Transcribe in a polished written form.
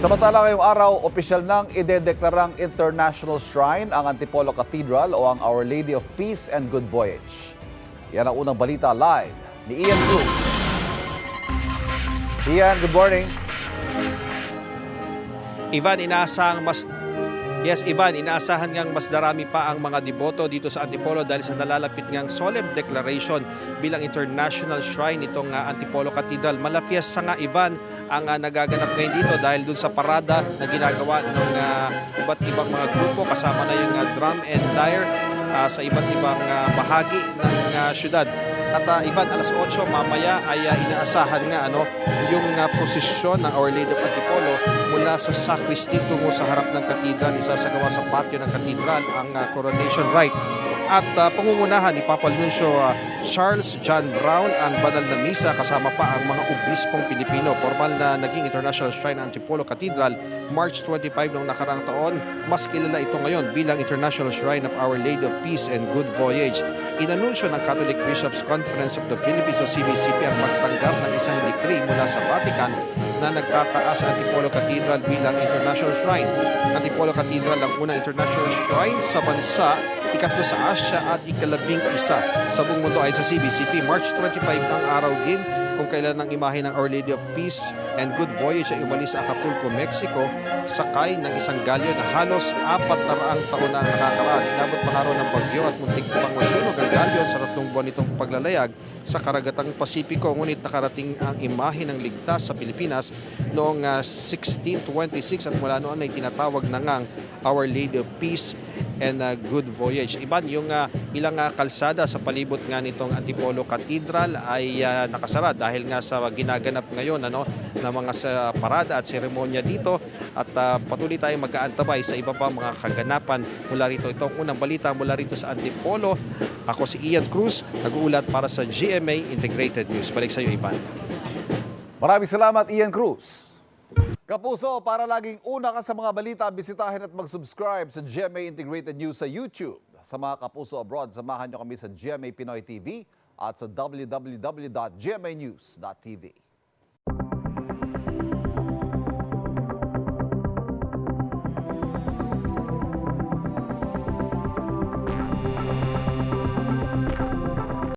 Samantala ngayong araw, opisyal nang idedeklarang international shrine ang Antipolo Cathedral o ang Our Lady of Peace and Good Voyage. Yan ang unang balita live ni Ian Cruz. Ian, good morning. Ivan, inaasahan ngang mas darami pa ang mga deboto dito sa Antipolo dahil sa nalalapit ngang solemn declaration bilang international shrine itong Antipolo Cathedral. Malafiesta nga, Ivan, ang nagaganap ngayon dito dahil dun sa parada na ginagawa ng iba't ibang mga grupo kasama na yung drum and lyre sa iba't ibang bahagi ng syudad. At Ivan, alas 8 mamaya ay inaasahan nga yung prosesyon ng Our Lady of Antipolo mula sa sacristy tungo sa harap ng katedral. Isasagawa sa patio ng katedral ang coronation rite. At pangungunahan ni Papa Nuncio Charles John Brown ang banal na misa kasama pa ang mga obispong Pilipino. Formal na naging International Shrine ng Antipolo Cathedral March 25 noong nakaraang taon. Mas kilala ito ngayon bilang International Shrine of Our Lady of Peace and Good Voyage. Inanunsyo ng Catholic Bishops Conference of the Philippines o CBCP ang pagtanggap ng isang decree mula sa Vatican na nagtataas sa Antipolo Cathedral bilang International Shrine. Antipolo Cathedral ang unang international shrine sa bansa, ikatlo sa Asia at ika-11 sa buong mundo ay sa CBCP. March 25 ang araw din kung kailan ang imahe ng Our Lady of Peace and Good Voyage ay umalis sa Acapulco, Mexico, sakay ng isang galyo na halos 400 taon na ang nakakaraan. Inabot pa nga raw ng bagyo at muntik pang masunog ang galyon sa 3 buwan itong paglalayag sa karagatang Pasipiko. Ngunit nakarating ang imahe ng ligtas sa Pilipinas noong 1626 at mula noon ay tinatawag na ngang Our Lady of Peace and Good Voyage. Iban, yung ilang kalsada sa palibot nga nitong Antipolo Cathedral ay nakasara dahil nga sa ginaganap ngayon na mga parada at seremonya dito at patuloy tayong mag-aantabay sa iba pa mga kaganapan mula rito. Itong unang balita mula rito sa Antipolo. Ako si Ian Cruz, nag-uulat para sa GMA Integrated News. Balik sa iyo, Ivan. Maraming salamat, Ian Cruz. Kapuso, para laging una ka sa mga balita, bisitahin at mag-subscribe sa GMA Integrated News sa YouTube. Sa mga kapuso abroad, samahan nyo kami sa GMA Pinoy TV at sa www.gmanews.tv.